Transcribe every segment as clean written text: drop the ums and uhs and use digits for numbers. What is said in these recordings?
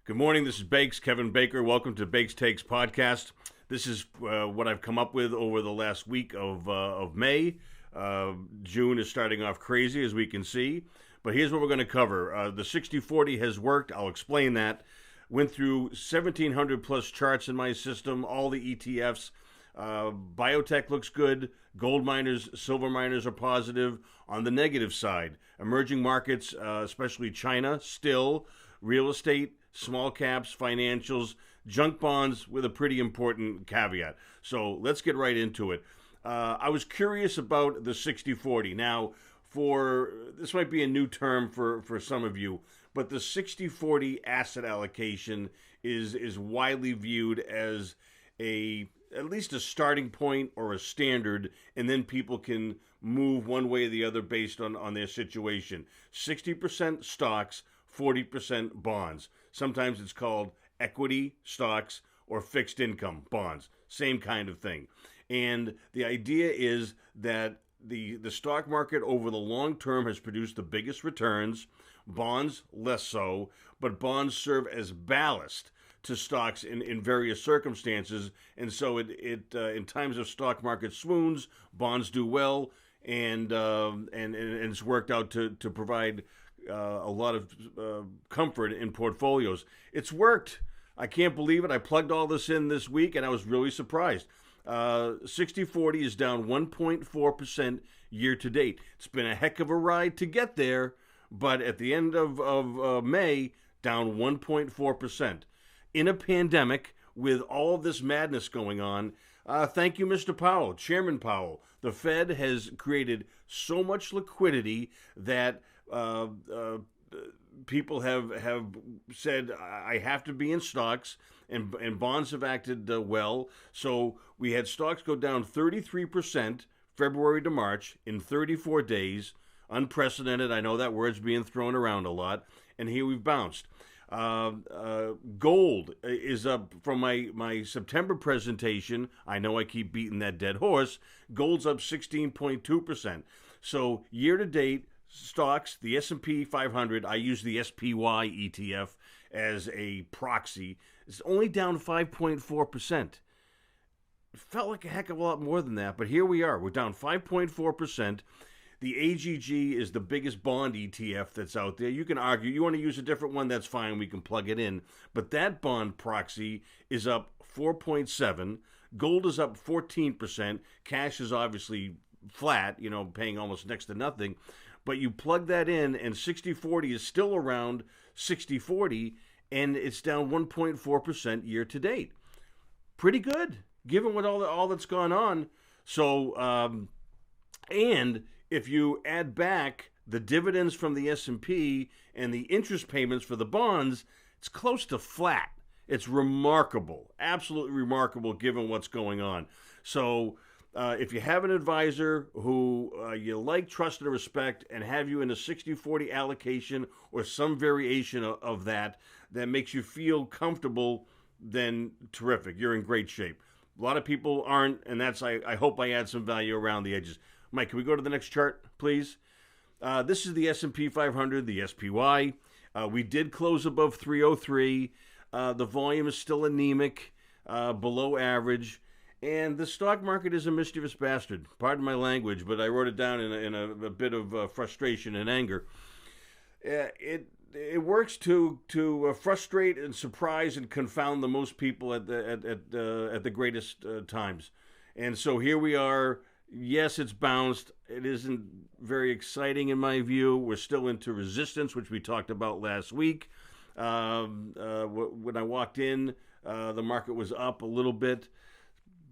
Good morning. This is Bakes, Kevin Baker. Welcome to Bakes Takes podcast. This is what I've come up with over the last week of May. June is starting off crazy, as we can see. But here's what we're going to cover. The 60-40 has worked. I'll explain that. Went through 1,700 plus charts in my system, all the ETFs. Biotech looks good. Gold miners, silver miners are positive. On the negative side, emerging markets, especially China, still. Real estate, small caps, financials, junk bonds with a pretty important caveat. So let's get right into it. I was curious about the 60-40. Now, this might be a new term for some of you, but the 60-40 asset allocation is widely viewed as at least a starting point or a standard, and then people can move one way or the other based on their situation. 60% stocks, 40% bonds. Sometimes it's called equity stocks or fixed income bonds. Same kind of thing. And the idea is that the stock market over the long term has produced the biggest returns, bonds less so, but bonds serve as ballast to stocks in various circumstances. And so it in times of stock market swoons, bonds do well, and it's worked out to provide a lot of comfort in portfolios. It's worked. I can't believe it. I plugged all this in this week, and I was really surprised. 60-40 is down 1.4% year to date. It's been a heck of a ride to get there, but at the end of May, down 1.4%. In a pandemic, with all of this madness going on, thank you, Mr. Powell, Chairman Powell. The Fed has created so much liquidity that people have said, I have to be in stocks, and bonds have acted well. So we had stocks go down 33% February to March in 34 days. Unprecedented. I know that word's being thrown around a lot. And here we've bounced. Gold is up from my September presentation. I know I keep beating that dead horse. Gold's up 16.2%. So year to date, stocks, the S&P 500, I use the SPY ETF as a proxy, it's only down 5.4%. It felt like a heck of a lot more than that, but here we are. We're down 5.4%. The AGG is the biggest bond ETF that's out there. You can argue, you want to use a different one, that's fine, we can plug it in. But that bond proxy is up 4.7%. Gold is up 14%. Cash is obviously flat, paying almost next to nothing. But you plug that in, and 60-40 is still around 60-40, and it's down 1.4% year to date. Pretty good, given what all that's gone on. So, and if you add back the dividends from the S&P and the interest payments for the bonds, it's close to flat. It's remarkable, absolutely remarkable, given what's going on. So, if you have an advisor who you like, trust, and respect, and have you in a 60-40 allocation or some variation of that makes you feel comfortable, then terrific. You're in great shape. A lot of people aren't, and I hope I add some value around the edges. Mike, can we go to the next chart, please? This is the S&P 500, the SPY. We did close above 303. The volume is still anemic, below average. And the stock market is a mischievous bastard. Pardon my language, but I wrote it down in a bit of frustration and anger. It works to frustrate and surprise and confound the most people at the greatest times. And so here we are. Yes, it's bounced. It isn't very exciting in my view. We're still into resistance, which we talked about last week. When I walked in, the market was up a little bit.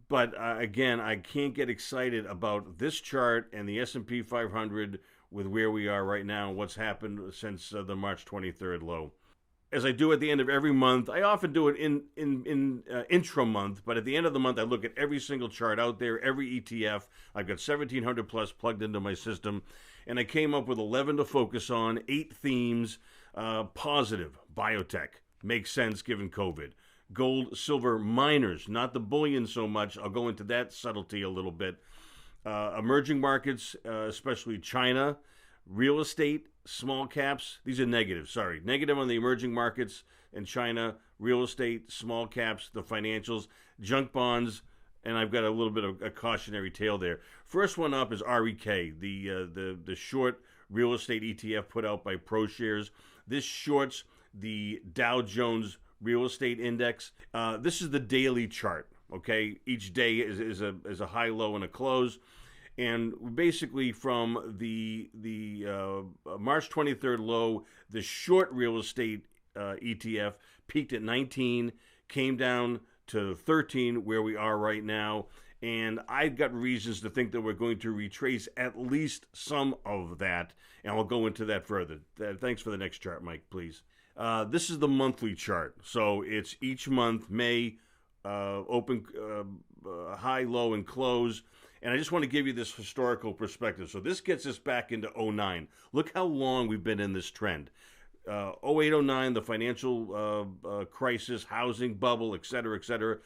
But again, I can't get excited about this chart and the S&P 500 with where we are right now and what's happened since the March 23rd low. As I do at the end of every month, I often do it in intra-month, but at the end of the month, I look at every single chart out there, every ETF. I've got 1,700 plus plugged into my system, and I came up with 11 to focus on, 8 themes. Positive, biotech, makes sense given COVID. Gold, silver, miners, not the bullion so much. I'll go into that subtlety a little bit. Emerging markets, especially China, real estate, small caps. These are negative, sorry. Negative on the emerging markets in China, real estate, small caps, the financials, junk bonds, and I've got a little bit of a cautionary tale there. First one up is REK, the short real estate ETF put out by Proshrs. This shorts the Dow Jones Real Estate Index. This is the daily chart. Okay, each day is a high, low, and a close. And basically, from the March 23rd low, the short real estate ETF peaked at 19, came down to 13, where we are right now. And I've got reasons to think that we're going to retrace at least some of that. And I'll go into that further. Thanks for the next chart, Mike, please. This is the monthly chart. So it's each month, May, open, high, low, and close. And I just want to give you this historical perspective. So this gets us back into '09. Look how long we've been in this trend. 08, '09, the financial crisis, housing bubble, et cetera, et cetera.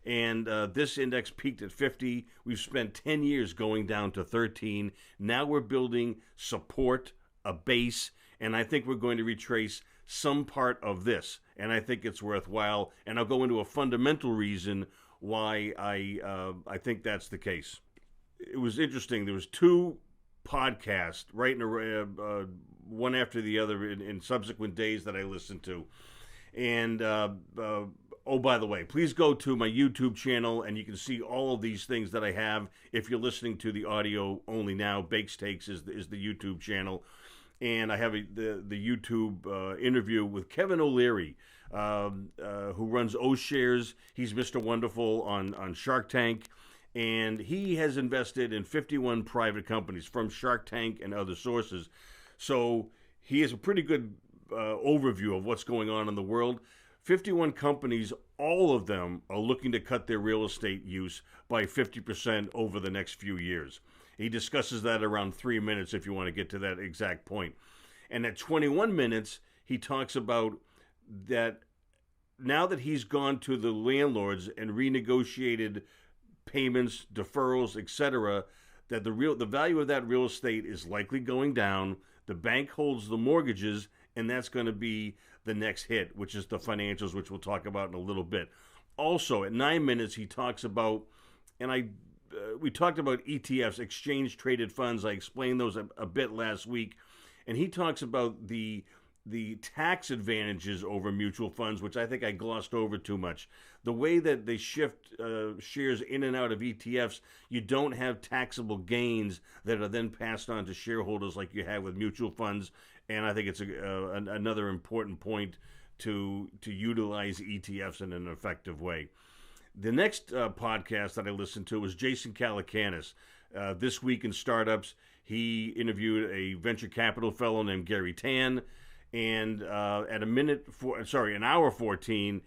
And this index peaked at 50. We've spent 10 years going down to 13. Now we're building support, a base, and I think we're going to retrace some part of this. And I think it's worthwhile. And I'll go into a fundamental reason why I think that's the case. It was interesting. There was two podcasts right in a one after the other in subsequent days that I listened to. And oh, by the way, please go to my YouTube channel and you can see all of these things that I have. If you're listening to the audio only now, Bakes Takes is the YouTube channel. And I have the YouTube interview with Kevin O'Leary, who runs iShares. He's Mr. Wonderful on Shark Tank. And he has invested in 51 private companies from Shark Tank and other sources. So he has a pretty good overview of what's going on in the world. 51 companies, all of them are looking to cut their real estate use by 50% over the next few years. He discusses that around 3 minutes if you want to get to that exact point. And at 21 minutes, he talks about that now that he's gone to the landlords and renegotiated payments, deferrals, etc., that the value of that real estate is likely going down. The bank holds the mortgages, and that's going to be the next hit, which is the financials, which we'll talk about in a little bit. Also, at 9 minutes, he talks about, and we talked about ETFs, exchange traded funds. I explained those a bit last week, and he talks about the tax advantages over mutual funds, which I think I glossed over too much. The way that they shift shares in and out of ETFs, you don't have taxable gains that are then passed on to shareholders like you have with mutual funds. And I think it's another important point to utilize ETFs in an effective way. The next podcast that I listened to was Jason Calacanis. This Week in Startups, he interviewed a venture capital fellow named Gary Tan. And at an hour 14,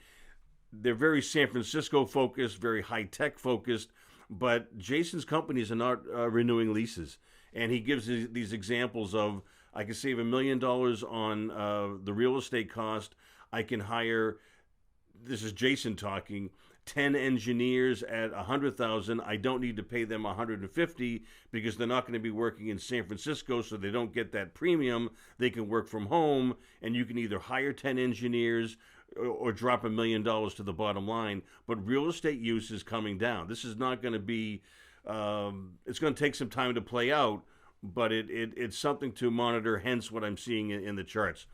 they're very San Francisco focused, very high tech focused, but Jason's companies are not renewing leases. And he gives these examples of, I can save $1 million on the real estate cost. I can hire, this is Jason talking, 10 engineers at $100,000. I don't need to pay them $150 because they're not going to be working in San Francisco, so they don't get that premium. They can work from home, and you can either hire 10 engineers or drop $1 million to the bottom line. But real estate use is coming down. This is not going to be, it's going to take some time to play out, but it's something to monitor, hence what I'm seeing in the charts.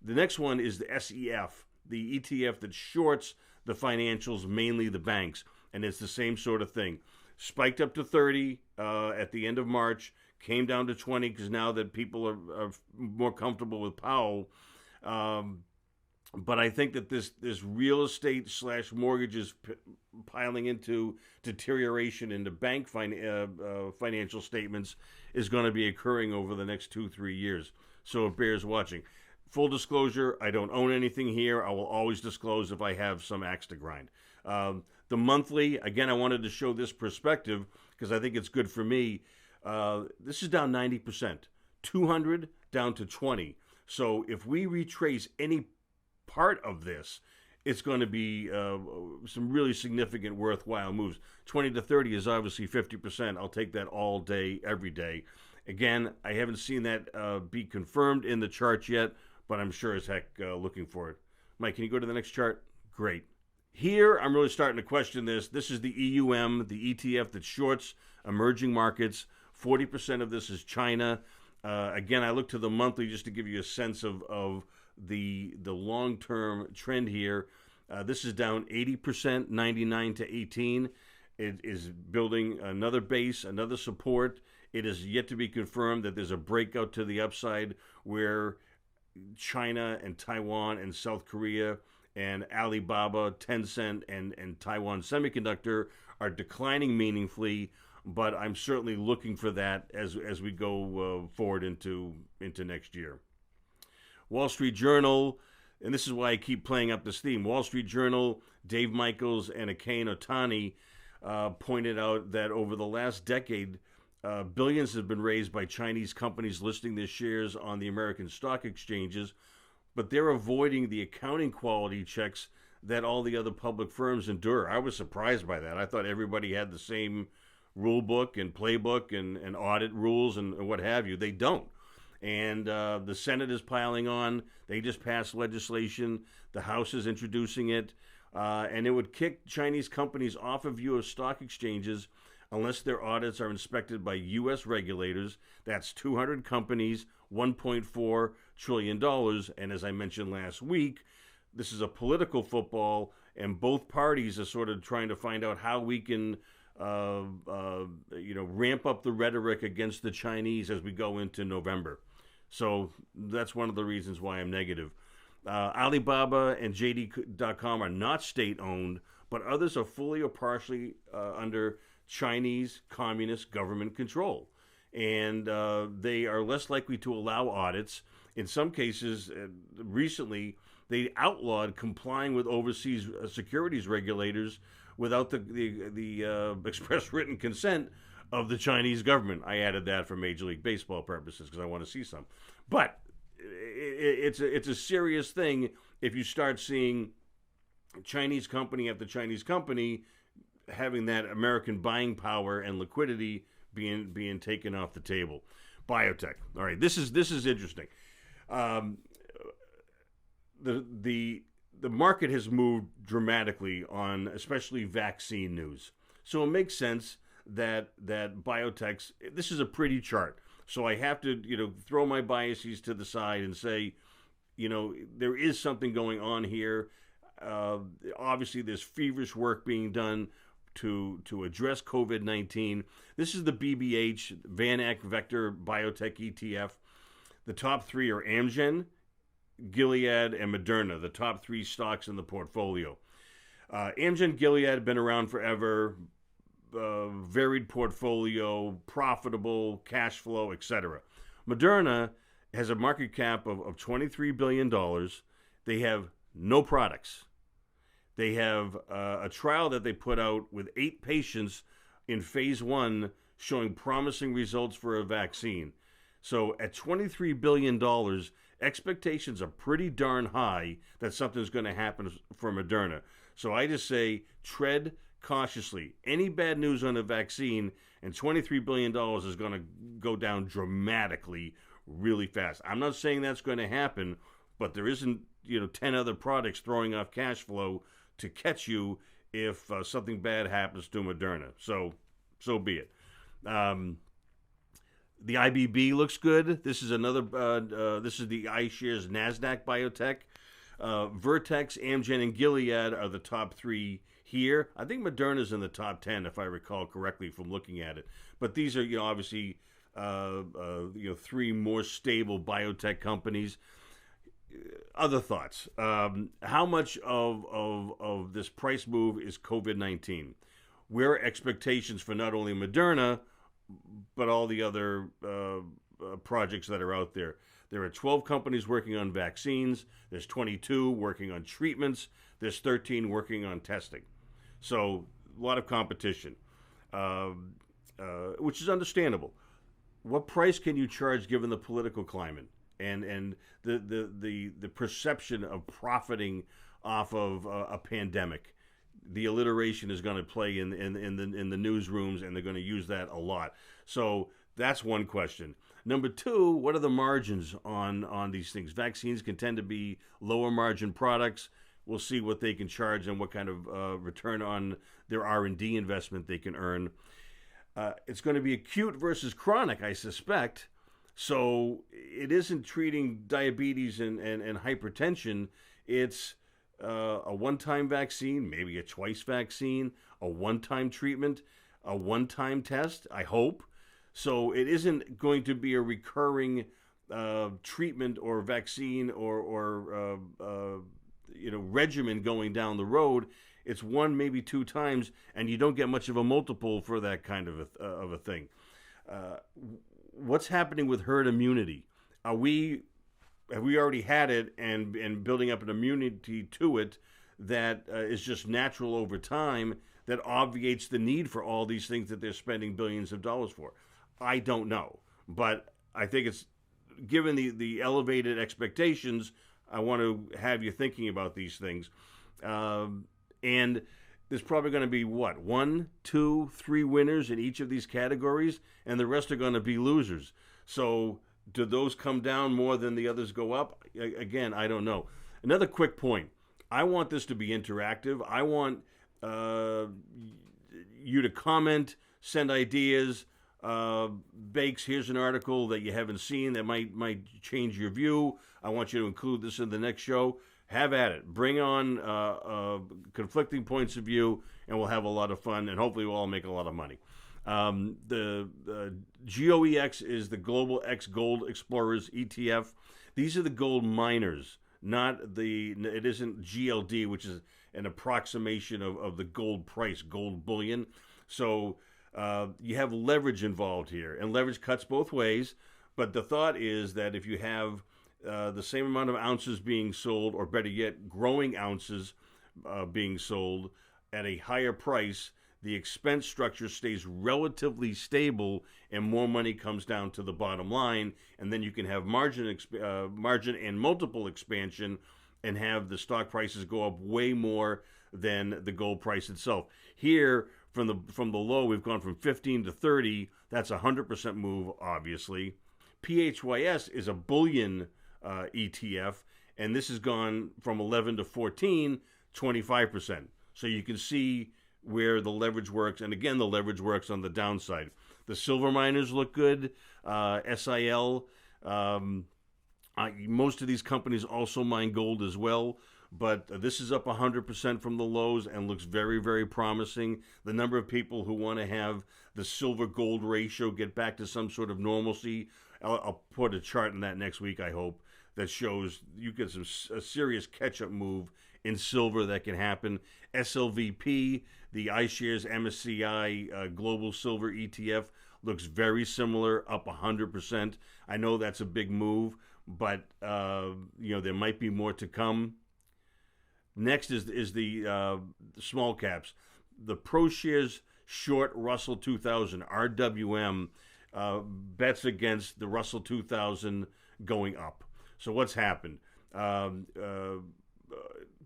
The next one is the SEF, the ETF that shorts the financials, mainly the banks, and it's the same sort of thing. Spiked up to 30 at the end of March, came down to 20 because now that people are more comfortable with Powell. But I think that this real estate / mortgages piling into deterioration into bank financial statements is going to be occurring over the next 2-3 years. So it bears watching. Full disclosure, I don't own anything here. I will always disclose if I have some axe to grind. The monthly, again, I wanted to show this perspective because I think it's good for me. This is down 90%. 200 down to 20. So if we retrace any part of this, it's going to be some really significant, worthwhile moves. 20 to 30 is obviously 50%. I'll take that all day, every day. Again, I haven't seen that be confirmed in the charts yet, but I'm sure as heck looking for it. Mike, can you go to the next chart? Great. Here, I'm really starting to question this. This is the EUM, the ETF that shorts emerging markets. 40% of this is China. Again, I look to the monthly just to give you a sense of the long-term trend here. This is down 80%, 99 to 18. It is building another base, another support. It is yet to be confirmed that there's a breakout to the upside where China and Taiwan and South Korea and Alibaba, Tencent, and Taiwan Semiconductor are declining meaningfully, but I'm certainly looking for that as we go forward into next year. Wall Street Journal, and this is why I keep playing up this theme. Wall Street Journal, Dave Michaels and Akane Otani pointed out that over the last decade, billions have been raised by Chinese companies listing their shares on the American stock exchanges, but they're avoiding the accounting quality checks that all the other public firms endure. I was surprised by that. I thought everybody had the same rule book and playbook and audit rules and what have you. They don't. And the Senate is piling on. They just passed legislation. The House is introducing it. And it would kick Chinese companies off of U.S. stock exchanges unless their audits are inspected by U.S. regulators. That's 200 companies, $1.4 trillion. And as I mentioned last week, this is a political football, and both parties are sort of trying to find out how we can ramp up the rhetoric against the Chinese as we go into November. So that's one of the reasons why I'm negative. Alibaba and JD.com are not state-owned, but others are fully or partially under Chinese communist government control. And they are less likely to allow audits. In some cases, recently, they outlawed complying with overseas securities regulators without the express written consent of the Chinese government. I added that for Major League Baseball purposes because I want to see some. But it's a serious thing if you start seeing Chinese company after Chinese company having that American buying power and liquidity being taken off the table. Biotech. All right, this is interesting. The market has moved dramatically on especially vaccine news. So it makes sense that biotechs, this is a pretty chart. So I have to, throw my biases to the side and say, there is something going on here. Obviously, there's feverish work being done to address COVID-19. This is the BBH, Vaneck Vect Biotech ETF. The top three are Amgen, Gilead, and Moderna, the top three stocks in the portfolio. Amgen, Gilead, been around forever, varied portfolio, profitable, cash flow, etc. Moderna has a market cap of $23 billion. They have no products. They have a trial that they put out with 8 patients in phase 1 showing promising results for a vaccine. So at $23 billion, expectations are pretty darn high that something's going to happen for Moderna. So I just say tread cautiously. Any bad news on a vaccine and $23 billion is going to go down dramatically really fast. I'm not saying that's going to happen, but there isn't 10 other products throwing off cash flow to catch you if something bad happens to Moderna. So be it. The IBB looks good. This is another. This is the iShares NASDAQ Biotech. Vertex, Amgen, and Gilead are the top 3 here. I think Moderna's in the top 10, if I recall correctly from looking at it. But these are, obviously, 3 more stable biotech companies. Other thoughts. How much of this price move is COVID-19? Where are expectations for not only Moderna, but all the other projects that are out there? There are 12 companies working on vaccines. There's 22 working on treatments. There's 13 working on testing. So a lot of competition, which is understandable. What price can you charge given the political climate and the perception of profiting off of a pandemic? The alliteration is going to play in the newsrooms, and they're going to use that a lot. So That's one question. Number two, what are the margins on these things? Vaccines can tend to be lower margin products. We'll see what they can charge and what kind of return on their R&D investment they can earn. It's going to be acute versus chronic, I suspect. So it isn't treating diabetes and hypertension. It's a one-time vaccine, maybe a twice vaccine, a one-time treatment, a one-time test, I hope. So it isn't going to be a recurring treatment or vaccine or regimen going down the road. It's one, maybe two times, and you don't get much of a multiple for that kind of a thing. What's happening with herd immunity? Have we already had it and building up an immunity to it that is just natural over time that obviates the need for all these things that they're spending billions of dollars for? I don't know, but I think it's given the elevated expectations. I want to have you thinking about these things, and there's probably going to be what, 1, 2, 3 winners in each of these categories, and the rest are going to be losers. So do those come down more than the others go up? Again, I don't know. Another quick point. I want this to be interactive. I want you to comment, send ideas. Bakes, here's an article that you haven't seen that might change your view. I want you to include this in the next show. Have at it. Bring on conflicting points of view, and we'll have a lot of fun, and hopefully we'll all make a lot of money. The GOEX is the Global X Gold Explorers ETF. These are the gold miners, it isn't GLD, which is an approximation of the gold price, gold bullion. So you have leverage involved here, and leverage cuts both ways. But the thought is that if you have the same amount of ounces being sold, or better yet, growing ounces being sold at a higher price, the expense structure stays relatively stable and more money comes down to the bottom line. And then you can have margin and multiple expansion and have the stock prices go up way more than the gold price itself. Here, from the low, we've gone from 15 to 30. That's a 100% move, obviously. PHYS is a bullion ETF, and this has gone from 11 to 14, 25%. So you can see where the leverage works, and again, the leverage works on the downside. The silver miners look good. SIL, most of these companies also mine gold as well. But this is up 100% from the lows and looks very, very promising. The number of people who want to have the silver-gold ratio get back to some sort of normalcy, I'll put a chart in that next week, I hope, that shows you get a serious catch-up move in silver that can happen. SLVP, the iShares MSCI Global Silver ETF, looks very similar, up 100%. I know that's a big move, but there might be more to come. Next is the small caps. The Proshrs short Russell 2000, RWM, bets against the Russell 2000 going up. So what's happened? From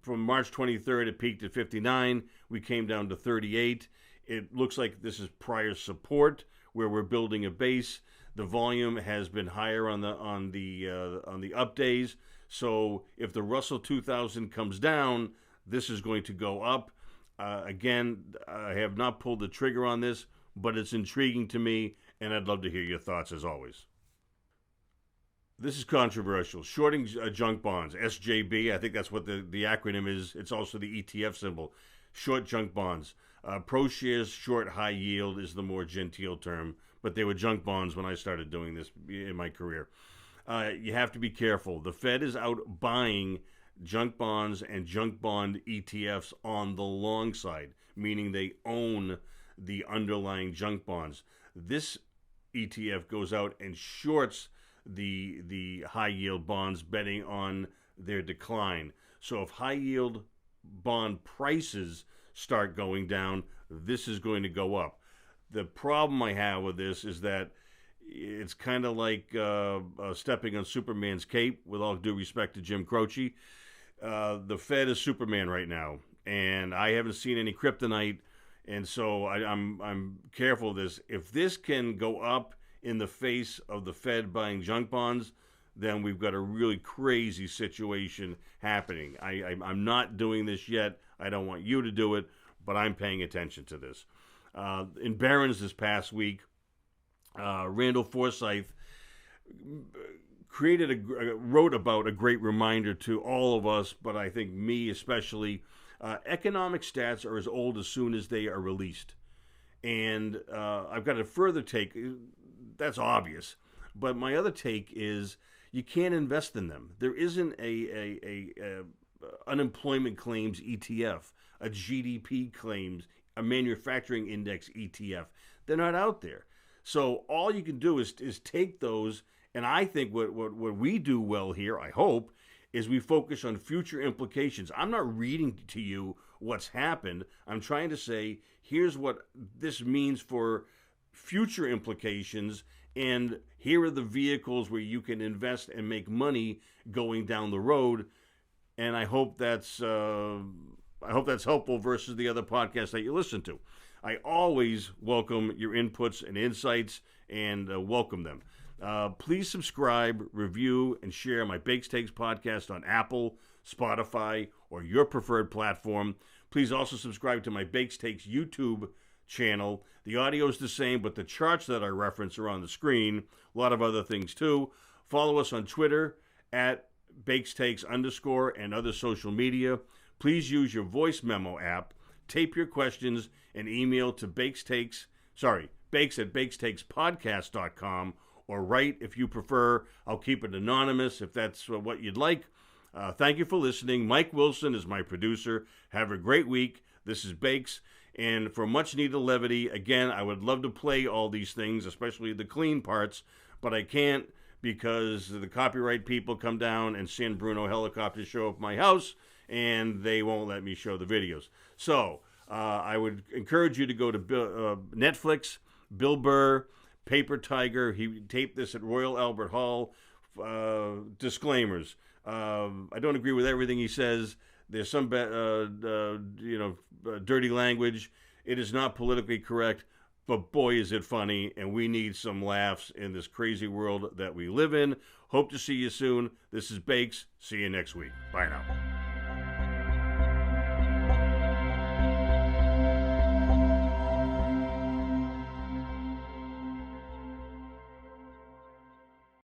March 23rd, it peaked at 59. We came down to 38. It looks like this is prior support where we're building a base. The volume has been higher on the up days. So if the Russell 2000 comes down, this is going to go up. Again, I have not pulled the trigger on this, but it's intriguing to me, and I'd love to hear your thoughts as always. This is controversial. Shorting junk bonds, SJB, I think that's what the acronym is. It's also the ETF symbol. Short junk bonds. Proshrs short high yield is the more genteel term, but they were junk bonds when I started doing this in my career. You have to be careful. The Fed is out buying junk bonds and junk bond ETFs on the long side, meaning they own the underlying junk bonds. This ETF goes out and shorts the high yield bonds, betting on their decline. So if high yield bond prices start going down, this is going to go up. The problem I have with this is that it's kind of like stepping on Superman's cape, with all due respect to Jim Croce. The Fed is Superman right now, and I haven't seen any kryptonite, and so I'm careful of this. If this can go up in the face of the Fed buying junk bonds, then we've got a really crazy situation happening. I'm not doing this yet. I don't want you to do it, but I'm paying attention to this. In Barron's this past week, Randall Forsyth wrote about a great reminder to all of us, but I think me especially. Economic stats are as old as soon as they are released. And I've got a further take. That's obvious. But my other take is you can't invest in them. There isn't a unemployment claims ETF, a GDP claims, a manufacturing index ETF. They're not out there. So all you can do is take those, and I think what we do well here, I hope, is we focus on future implications. I'm not reading to you what's happened. I'm trying to say, here's what this means for future implications, and here are the vehicles where you can invest and make money going down the road. And I hope that's helpful versus the other podcasts that you listen to. I always welcome your inputs and insights, and welcome them. Please subscribe, review, and share my Bakes Takes podcast on Apple, Spotify, or your preferred platform. Please also subscribe to my Bakes Takes YouTube channel. The audio is the same, but the charts that I reference are on the screen. A lot of other things too. Follow us on Twitter at BakesTakes_ and other social media. Please use your voice memo app. Tape your questions and email to bakes at bakestakespodcast.com, or write if you prefer. I'll keep it anonymous if that's what you'd like. Thank you for listening. Mike Wilson is my producer. Have a great week. This is Bakes. And for much needed levity, again, I would love to play all these things, especially the clean parts, but I can't because the copyright people come down and San Bruno helicopters show up my house, and they won't let me show the videos. So I would encourage you to go to Netflix, Bill Burr, Paper Tiger. He taped this at Royal Albert Hall. Disclaimers. I don't agree with everything he says. There's some dirty language. It is not politically correct, but boy, is it funny, and we need some laughs in this crazy world that we live in. Hope to see you soon. This is Bakes. See you next week. Bye now.